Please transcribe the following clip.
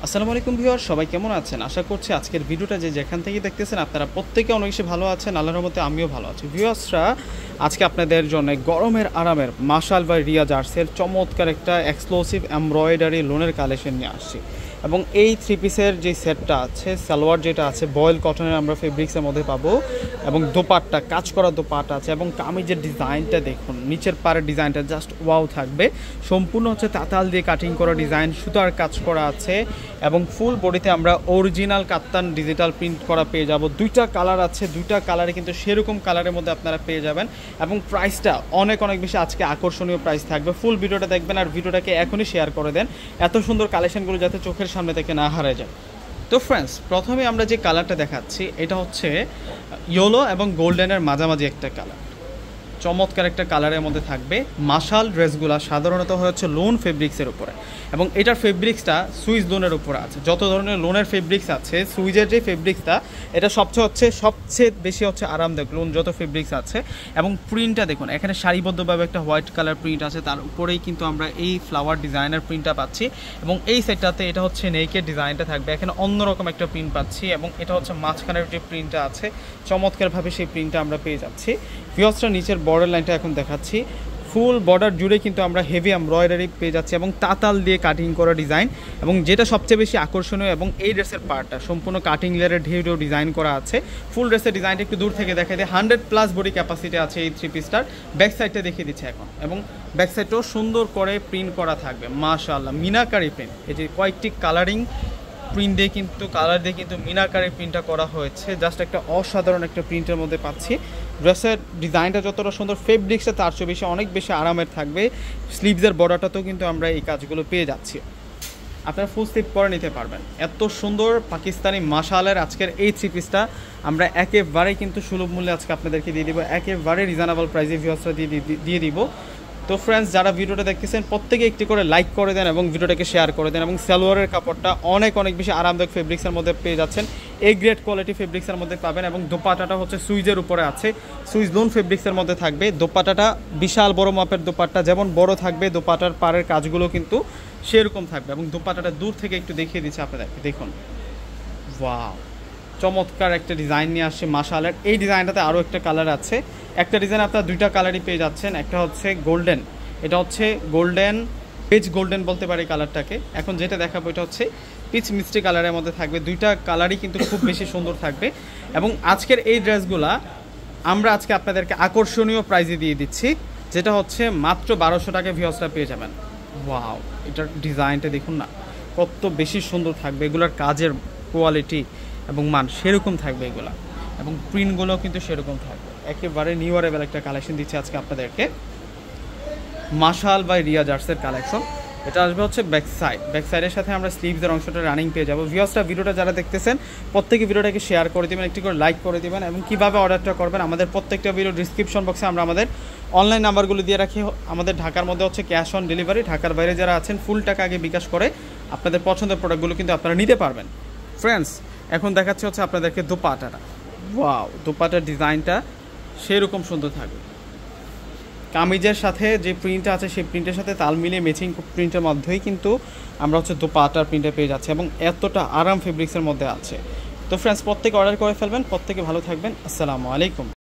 আসসালামু আলাইকুম ভিউয়ার, সবাই কেমন আছেন? আশা করছি আজকের ভিডিওটা যে যেখান থেকে দেখতেছেন আপনারা প্রত্যেকে অনেক বেশি ভালো আছেন। আল্লাহর রহমতে আমিও ভালো আছি। ভিউয়ার্সরা, আজকে আপনাদের জন্য গরমের আরামের মাশাল বাই রিয়া জার্সের চমৎকার একটা এক্সক্লুসিভ এমব্রয়ডারি লোনের কালেকশন নিয়ে আসছি। এবং এই থ্রি পিসের যে সেটটা আছে, সালোয়ার যেটা আছে বয়েল কটনের আমরা ফেব্রিক্সের মধ্যে পাবো, এবং দোপাট্টা কাজ করা দোপাট্টা আছে, এবং কামিজের ডিজাইনটা দেখুন, নিচের পাড়ের ডিজাইনটা জাস্ট ওয়াও থাকবে। সম্পূর্ণ হচ্ছে তাতাল দিয়ে কাটিং করা ডিজাইন, সুতার কাজ করা আছে, এবং ফুল বডিতে আমরা অরিজিনাল কাত্তান ডিজিটাল প্রিন্ট করা পেয়ে যাব। দুইটা কালার আছে, দুইটা কালারে কিন্তু সেরকম কালারের মধ্যে আপনারা পেয়ে যাবেন। এবং প্রাইসটা অনেক বেশি আজকে আকর্ষণীয় প্রাইস থাকবে। ফুল ভিডিওটা দেখবেন আর ভিডিওটাকে এখনই শেয়ার করে দেন, এত সুন্দর কালেকশনগুলো যাতে চোখের সামনে থেকে না হারিয়ে যায়। তো ফ্রেন্ডস, প্রথমে আমরা যে কালারটা দেখাচ্ছি এটা হচ্ছে ইয়েলো এবং গোল্ডেনের মাঝামাঝি একটা কালার। চমৎকার একটা কালারের মধ্যে থাকবে। মাশাল ড্রেসগুলো সাধারণত হচ্ছে লোন ফেব্রিক্সের উপরে, এবং এটার ফেব্রিক্সটা সুইস লোনের উপরে আছে। যত ধরনের লোনের ফেব্রিক্স আছে, সুইজের যে ফেব্রিক্সটা এটা সবচেয়ে বেশি হচ্ছে আরামদায়ক লোন যত ফেব্রিক্স আছে। এবং প্রিন্টটা দেখুন, এখানে সারিবদ্ধভাবে একটা হোয়াইট কালার প্রিন্ট আছে, তার উপরেই কিন্তু আমরা এই ফ্লাওয়ার ডিজাইনের প্রিন্টটা পাচ্ছি। এবং এই সেটটাতে এটা হচ্ছে নেকের ডিজাইনটা থাকবে, এখানে অন্যরকম একটা প্রিন্ট পাচ্ছি, এবং এটা হচ্ছে মাঝখানের যে প্রিন্টটা আছে চমৎকারভাবে সেই প্রিন্টটা আমরা পেয়ে যাচ্ছি। ভিউয়ার্সরা, নিচের বর্ডার লাইনটা এখন দেখাচ্ছি। ফুল বর্ডার জুড়ে কিন্তু আমরা হেভি এমব্রয়ডারি পেয়ে যাচ্ছি, এবং তাতাল দিয়ে কাটিং করা ডিজাইন। এবং যেটা সবচেয়ে বেশি আকর্ষণীয়, এবং এই ড্রেসের পার্টটা সম্পূর্ণ কাটিং লেয়ারের ঢেউ ডিজাইন করা আছে। ফুল ড্রেসের ডিজাইনটা একটু দূর থেকে দেখা যায়। 100+ বডি ক্যাপাসিটি আছে এই থ্রি পিসটার। ব্যাক সাইডটা দেখিয়ে দিচ্ছে এখন, এবং ব্যাক সাইডটাও সুন্দর করে প্রিন্ট করা থাকবে। মাশাআল্লাহ, মিনাকারি প্রিন্ট, এই যে কয়েকটি কালারিং প্রিন্ট দিয়ে কিন্তু কালার দিয়ে কিন্তু মিনাকারি প্রিন্টটা করা হয়েছে। জাস্ট একটা অসাধারণ একটা প্রিন্টের মধ্যে পাচ্ছি। ড্রেসের ডিজাইনটা যতটা সুন্দর, ফেব্রিক্সটা তার চেয়ে বেশি অনেক বেশি আরামের থাকবে। স্লিভসের বর্ডারটাতেও কিন্তু আমরা এই কাজগুলো পেয়ে যাচ্ছি। আপনারা ফুল স্লিভ পরে নিতে পারবেন। এত সুন্দর পাকিস্তানি মাশালের আজকের এই থ্রি পিসটা আমরা একেবারেই কিন্তু সুলভ মূল্যে আজকে আপনাদেরকে দিয়ে দিব, একেবারে রিজনেবল প্রাইসে ভিউয়ার্সরা দিয়ে দিব। তো ফ্রেন্ডস, যারা ভিডিওটা দেখতেছেন প্রত্যেকে একটি করে লাইক করে দেন এবং ভিডিওটাকে শেয়ার করে দেন। এবং সালোয়ারের কাপড়টা অনেক বেশি আরামদায়ক ফেব্রিক্সের মধ্যে পেয়ে যাচ্ছেন। এ গ্রেড কোয়ালিটি ফেব্রিক্সের মধ্যে পাবেন, এবং দোপাট্টাটা হচ্ছে সুইজের উপরে আছে, সুইজ লোন ফেব্রিক্সের মধ্যে থাকবে। দোপাট্টাটা বিশাল বড় মাপের দোপাট্টা, যেমন বড় থাকবে দোপাট্টার পাড়ের কাজগুলো কিন্তু সেরকম থাকবে। এবং দোপাট্টাটা দূর থেকে একটু দেখিয়ে দিচ্ছি আপনাদেরকে, দেখুন ওয়াও, চমৎকার একটা ডিজাইন নিয়ে আসছে মাশাআল্লাহ। এই ডিজাইনটাতে আরও একটা কালার আছে। একটা ডিজাইন আপনারা দুইটা কালারই পেয়ে যাচ্ছেন। একটা হচ্ছে গোল্ডেন, এটা হচ্ছে গোল্ডেন, পেজ গোল্ডেন বলতে পারি কালারটাকে। এখন যেটা দেখাবো এটা হচ্ছে পিচ মিষ্টি কালারের মধ্যে থাকবে। দুইটা কালারই কিন্তু খুব বেশি সুন্দর থাকবে। এবং আজকের এই ড্রেসগুলা আমরা আজকে আপনাদেরকে আকর্ষণীয় প্রাইজে দিয়ে দিচ্ছি, যেটা হচ্ছে মাত্র 1200 টাকায় ভিউয়ার্সরা পেয়ে যাবেন। ওয়াও, এটার ডিজাইনটা দেখুন না, কত বেশি সুন্দর থাকবে। এগুলোর কাজের কোয়ালিটি এবং মান সেরকম থাকবে এগুলা, এবং প্রিন্টগুলোও কিন্তু সেরকম থাকবে। একেবারে নিউ অ্যারাইভেল একটা কালেকশন দিচ্ছে আজকে আপনাদেরকে, মাশাল বাই রিয়া জার্সের কালেকশন। এটা আসবে হচ্ছে ব্যাক সাইডের সাথে আমরা স্লিভসের অংশটা রানিং পেয়ে যাবো। ভিউয়ার্সরা, ভিডিওটা যারা দেখতেছেন প্রত্যেকে ভিডিওটাকে শেয়ার করে দেবেন, একটি করে লাইক করে দেবেন। এবং কীভাবে অর্ডারটা করবেন, আমাদের প্রত্যেকটা ভিডিও ডিসক্রিপশন বক্সে আমরা আমাদের অনলাইন নাম্বারগুলো দিয়ে রাখি। আমাদের ঢাকার মধ্যে হচ্ছে ক্যাশ অন ডেলিভারি, ঢাকার বাইরে যারা আছেন ফুল টাকা আগে বিকাশ করে আপনাদের পছন্দের প্রোডাক্টগুলো কিন্তু আপনারা নিতে পারবেন। ফ্রেন্ডস, এখন দেখাচ্ছে হচ্ছে আপনাদেরকে দোপাট্টাটা। ওয়াও, দোপাট্টার ডিজাইনটা সেরকম সুন্দর থাকবে। কামিজের সাথে যে প্রিন্টটা আছে সেই প্রিন্টের সাথে তাল মিলিয়ে ম্যাচিং প্রিন্টের মধ্যেই কিন্তু আমরা হচ্ছে দোপাট্টার প্রিন্টে পেয়ে যাচ্ছি, এবং এতটা আরাম ফেব্রিক্সের মধ্যে আছে। তো ফ্রেন্ডস, প্রত্যেকে অর্ডার করে ফেলবেন। প্রত্যেকে ভালো থাকবেন। আসসালামু আলাইকুম।